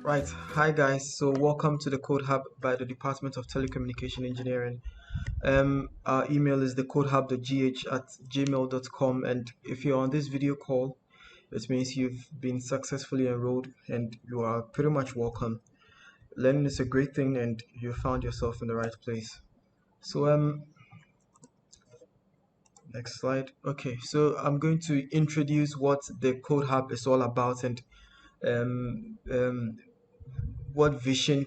Right, hi guys. So welcome to the Code Hub by the Department of Telecommunication Engineering. Our email is thecodehub.gh@gmail.com, and if you're on this video call, it means you've been successfully enrolled and you are pretty much welcome. Learning is a great thing, and you found yourself in the right place. So next slide. Okay, so I'm going to introduce what the Code Hub is all about and um, um, what vision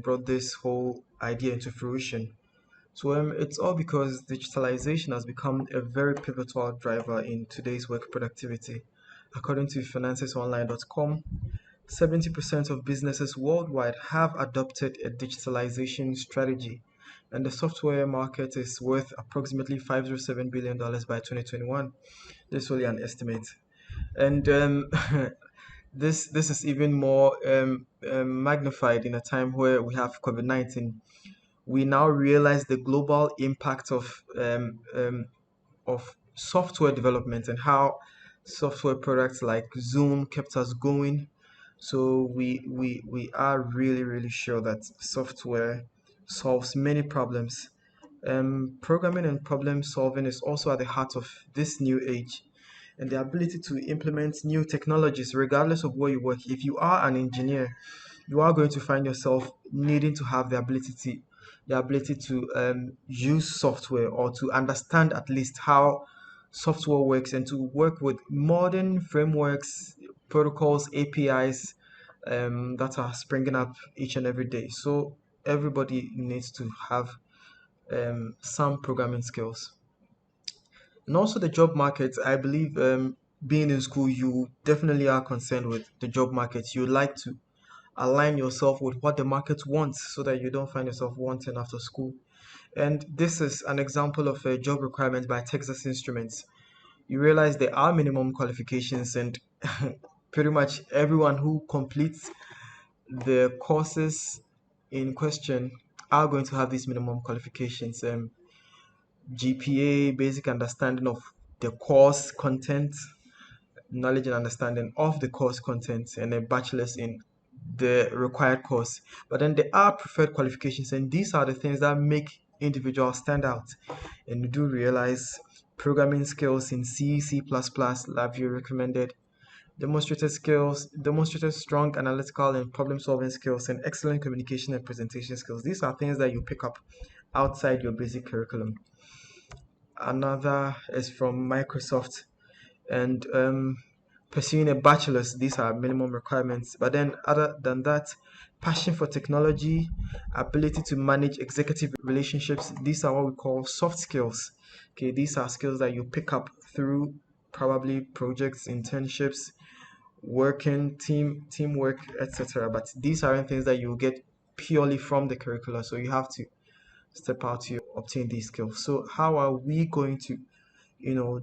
brought this whole idea into fruition. So it's all because digitalization has become a very pivotal driver in today's work productivity. According to financesonline.com, 70% of businesses worldwide have adopted a digitalization strategy, and the software market is worth approximately $507 billion by 2021. This is only an estimate. And this is even more magnified in a time where we have COVID-19. We now realize the global impact of software development and how software products like Zoom kept us going. So we are really sure that software solves many problems. Programming and problem solving is also at the heart of this new age, and the ability to implement new technologies regardless of where you work. If you are an engineer, you are going to find yourself needing to have the ability to use software, or to understand at least how software works, and to work with modern frameworks, protocols, APIs that are springing up each and every day. So everybody needs to have some programming skills. And also the job market, I believe, being in school, you definitely are concerned with the job market. You like to align yourself with what the market wants so that you don't find yourself wanting after school. And this is an example of a job requirement by Texas Instruments. You realize there are minimum qualifications, and pretty much everyone who completes the courses in question are going to have these minimum qualifications. GPA, basic understanding of the course content, knowledge and understanding of the course content, and a bachelor's in the required course. But then there are preferred qualifications, and these are the things that make individuals stand out. And you do realize programming skills in C, C++, have you recommended, demonstrated strong analytical and problem solving skills, and excellent communication and presentation skills. These are things that you pick up outside your basic curriculum. Another is from Microsoft, and pursuing a bachelor's. These are minimum requirements. But then, other than that, passion for technology, ability to manage executive relationships. These are what we call soft skills. Okay, these are skills that you pick up through probably projects, internships, working, teamwork, etc. But these aren't things that you get purely from the curricula. So you have to step out to obtain these skills. So how are we going to,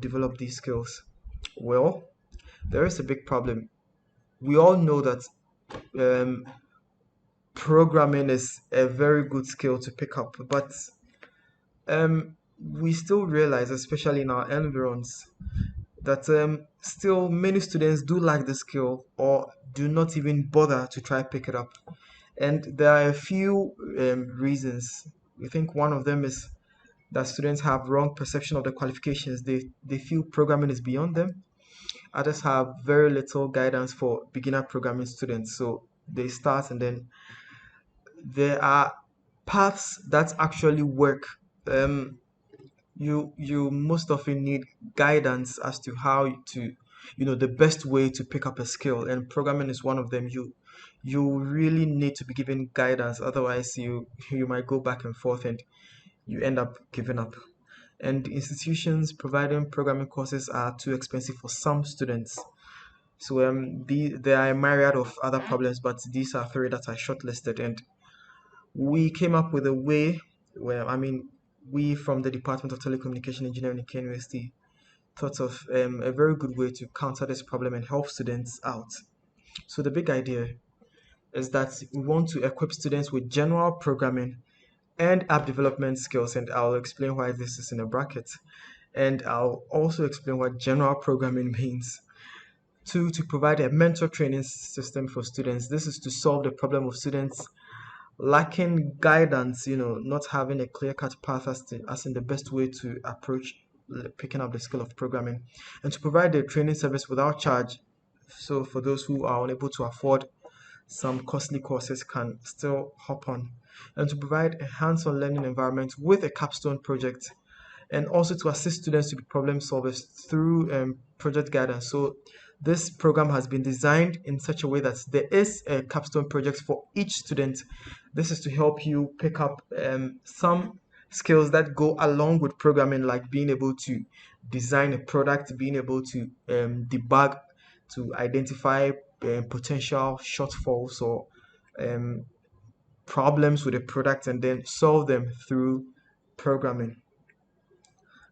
develop these skills? Well, there is a big problem. We all know that um, programming is a very good skill to pick up, but we still realize, especially in our environs, that still many students do lack the skill or do not even bother to try pick it up. And there are a few reasons. We think one of them is that students have wrong perception of the qualifications. They feel programming is beyond them. Others have very little guidance for beginner programming students. So they start, and then there are paths that actually work. Um, you most often need guidance as to how to, the best way to pick up a skill, and programming is one of them. You really need to be given guidance, otherwise you might go back and forth and you end up giving up. And institutions providing programming courses are too expensive for some students. So there are a myriad of other problems, but these are three that are shortlisted, and we came up with a way where, we from the Department of Telecommunication Engineering in KNUST thought of a very good way to counter this problem and help students out. So the big idea is that we want to equip students with general programming and app development skills, and I'll explain why this is in a bracket. And I'll also explain what general programming means. Two, to provide a mentor training system for students. This is to solve the problem of students lacking guidance, not having a clear-cut path as in the best way to approach picking up the skill of programming, and to provide the training service without charge. So for those who are unable to afford some costly courses can still hop on, and to provide a hands-on learning environment with a capstone project, and also to assist students to be problem solvers through project guidance. So this program has been designed in such a way that there is a capstone project for each student. This is to help you pick up some skills that go along with programming, like being able to design a product, being able to debug, to identify potential shortfalls or um, problems with a product, and then solve them through programming.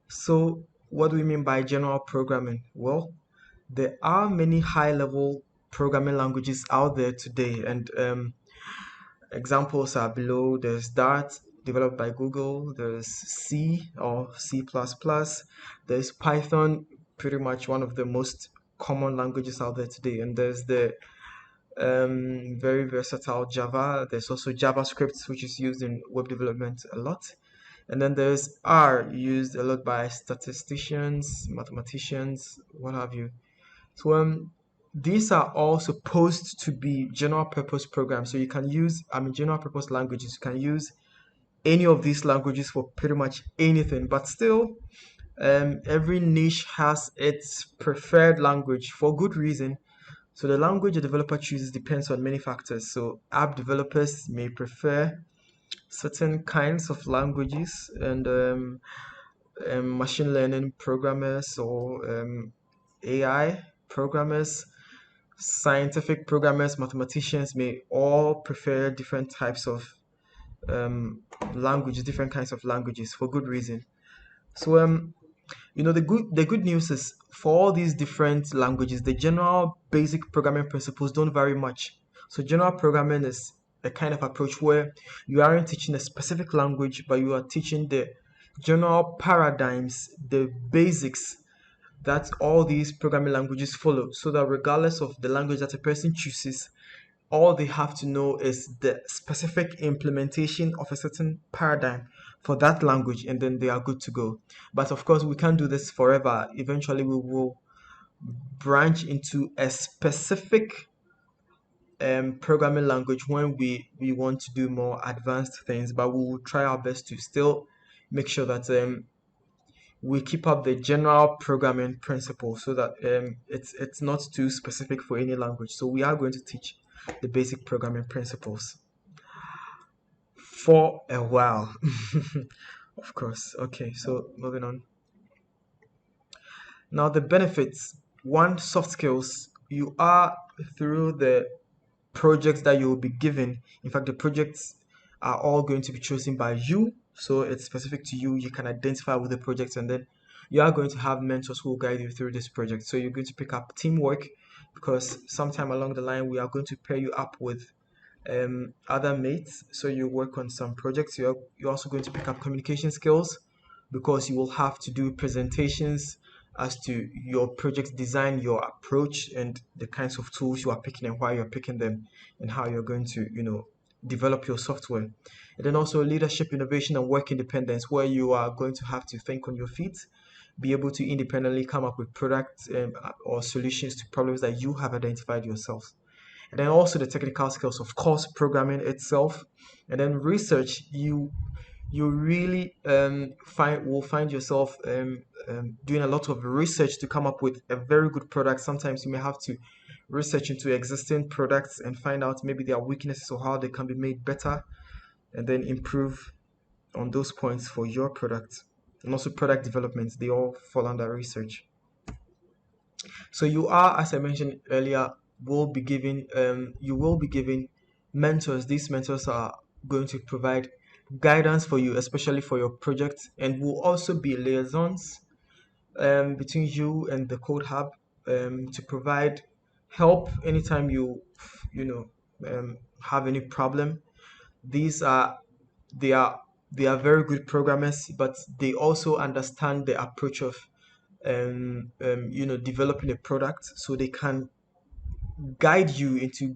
So, what do we mean by general programming? Well, there are many high-level programming languages out there today, and examples are below. There's Dart, developed by Google. There's C or C++. There's Python, pretty much one of the most common languages out there today. And there's the very versatile Java. There's also JavaScript, which is used in web development a lot. And then there's R, used a lot by statisticians, mathematicians, what have you. So these are all supposed to be general purpose programs. So you can use, general purpose languages. You can use any of these languages for pretty much anything. But still, every niche has its preferred language for good reason. So the language a developer chooses depends on many factors. So app developers may prefer certain kinds of languages, and machine learning programmers or AI programmers, scientific programmers, mathematicians may all prefer different types of languages, different kinds of languages for good reason. So the good news is for all these different languages, the general basic programming principles don't vary much. So general programming is a kind of approach where you aren't teaching a specific language, but you are teaching the general paradigms, the basics that all these programming languages follow, so that regardless of the language that a person chooses, all they have to know is the specific implementation of a certain paradigm for that language, and then they are good to go. But of course, we can't do this forever. Eventually, we will branch into a specific programming language when we want to do more advanced things, but we will try our best to still make sure that we keep up the general programming principle, so that it's not too specific for any language. So we are going to teach the basic programming principles for a while. Of course. Okay, so moving on. Now the benefits. One, soft skills. You are, through the projects that you will be given. In fact, the projects are all going to be chosen by you, so it's specific to you. You can identify with the projects, and then you are going to have mentors who will guide you through this project. So you're going to pick up teamwork, because sometime along the line we are going to pair you up with other mates, so you work on some projects. You're also going to pick up communication skills, because you will have to do presentations as to your project design, your approach, and the kinds of tools you are picking and why you're picking them, and how you're going to develop your software. And then also leadership, innovation, and work independence, where you are going to have to think on your feet, be able to independently come up with products or solutions to problems that you have identified yourself. And then also the technical skills, of course, programming itself. And then research, you really find yourself doing a lot of research to come up with a very good product. Sometimes you may have to research into existing products and find out maybe their weaknesses or how they can be made better, and then improve on those points for your product. And also product development, they all fall under research. So you are, as I mentioned earlier, you will be given mentors. These mentors are going to provide guidance for you, especially for your project, and will also be liaisons between you and the code hub, to provide help anytime you know have any problem. These are they are they are very good programmers, but they also understand the approach of developing a product, so they can guide you into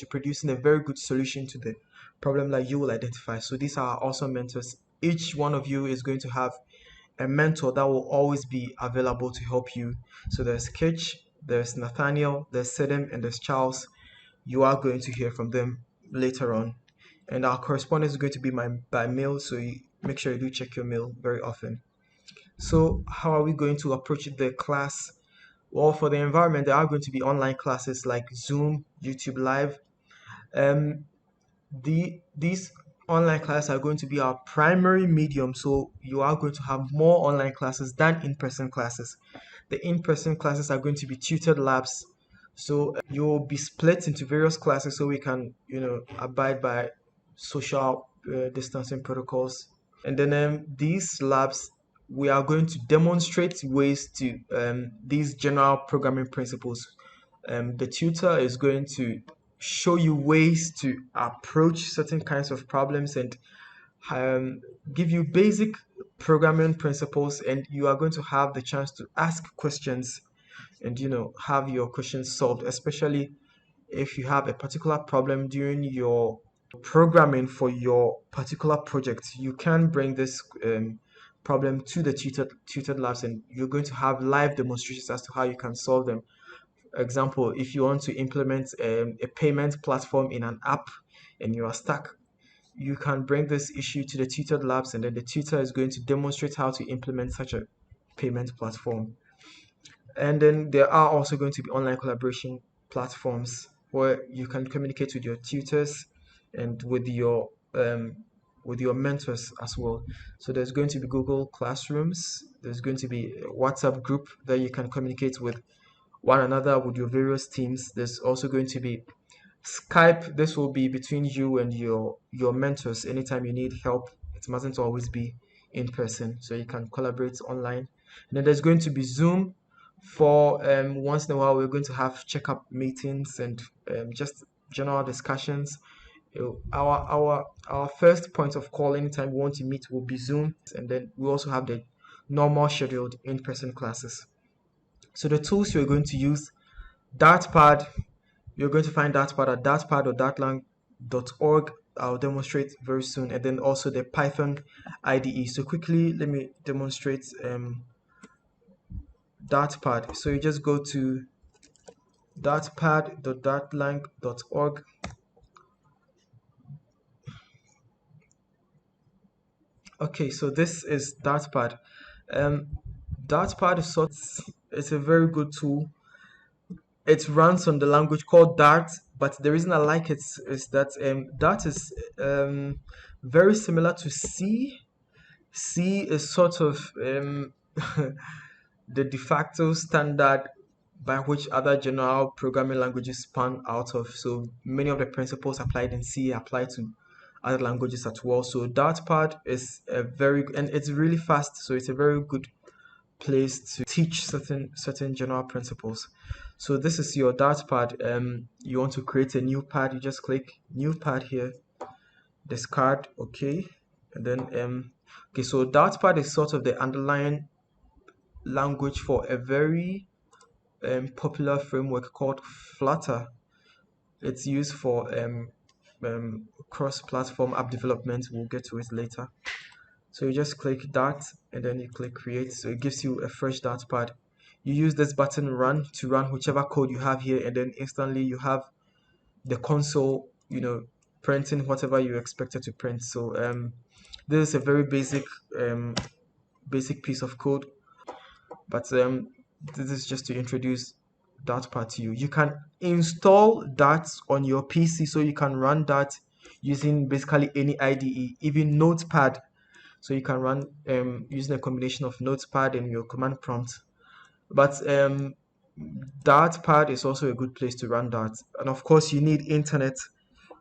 producing a very good solution to the problem that you will identify. So these are awesome mentors. Each one of you is going to have a mentor that will always be available to help you. So there's Kitch, there's Nathaniel, there's Sedem, and there's Charles. You are going to hear from them later on. And our correspondence is going to be by mail, so make sure you do check your mail very often. So how are we going to approach the class? Well, for the environment, there are going to be online classes like Zoom, YouTube Live. Um, these online classes are going to be our primary medium, so you are going to have more online classes than in-person classes. The in-person classes are going to be tutored labs, so you'll be split into various classes so we can abide by social distancing protocols. And then these labs, we are going to demonstrate ways to these general programming principles. The tutor is going to show you ways to approach certain kinds of problems and um, give you basic programming principles, and you are going to have the chance to ask questions and have your questions solved, especially if you have a particular problem during your programming for your particular project. You can bring this problem to the tutored labs, and you're going to have live demonstrations as to how you can solve them. Example, if you want to implement a payment platform in an app and you are stuck, you can bring this issue to the tutored labs, and then the tutor is going to demonstrate how to implement such a payment platform. And then there are also going to be online collaboration platforms where you can communicate with your tutors and with your mentors as well. So there's going to be Google Classrooms. There's going to be a WhatsApp group that you can communicate with one another with your various teams. There's also going to be Skype. This will be between you and your mentors. Anytime you need help, it mustn't always be in person, so you can collaborate online. And then there's going to be Zoom. For once in a while, we're going to have checkup meetings and just general discussions. Our first point of call anytime we want to meet will be Zoom, and then we also have the normal scheduled in-person classes. So the tools you're going to use: Dartpad. You're going to find Dartpad at dartpad.dartlang.org. I'll demonstrate very soon. And then also the Python IDE. So quickly, let me demonstrate Dartpad. So you just go to dartpad.dartlang.org. Okay, so this is Dartpad. Dartpad it's a very good tool. It runs on the language called Dart, but the reason I like it is that Dart is very similar to C. C is sort of the de facto standard by which other general programming languages span out of. So many of the principles applied in C apply to other languages as well. So Dartpad is and it's really fast. So it's a very good place to teach certain general principles. So this is your Dartpad. You want to create a new pad. You just click new pad here, discard, okay, and then okay. So Dartpad is sort of the underlying language for a very popular framework called Flutter. It's used for cross-platform app development. We'll get to it later. So you just click Dart and then you click create. So it gives you a fresh Dartpad. You use this button run to run whichever code you have here, and then instantly you have the console, printing whatever you expected to print. So this is a very basic piece of code, but this is just to introduce Dartpad to you. You can install Dart on your PC, so you can run Dart using basically any IDE, even Notepad. So you can run using a combination of Notepad and your command prompt. But Dartpad is also a good place to run Dart. And of course, you need internet,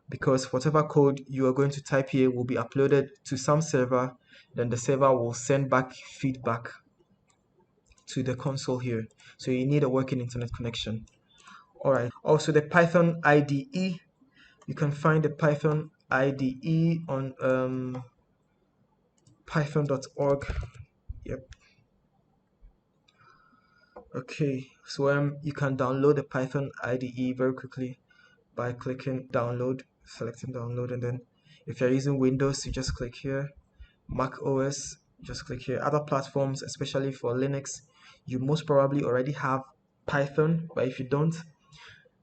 because whatever code you are going to type here will be uploaded to some server. Then the server will send back feedback to the console here. So you need a working internet connection. All right. Also, the Python IDE. You can find the Python IDE on python.org. Yep. Okay, so you can download the Python IDE very quickly by clicking download, selecting download, and then if you're using Windows, you just click here. Mac OS, just click here. Other platforms, especially for Linux, you most probably already have Python, but if you don't,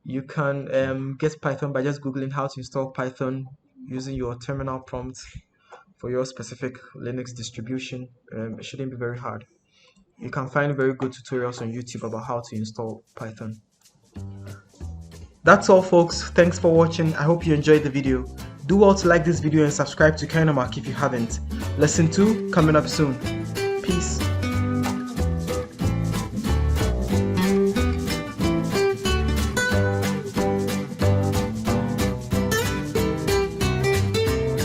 you can get Python by just Googling how to install Python using your terminal prompt for your specific Linux distribution. It shouldn't be very hard. You can find very good tutorials on YouTube about how to install Python. That's all, folks. Thanks for watching. I hope you enjoyed the video. Do well to like this video and subscribe to KINEMARC if you haven't. Lesson 2 coming up soon.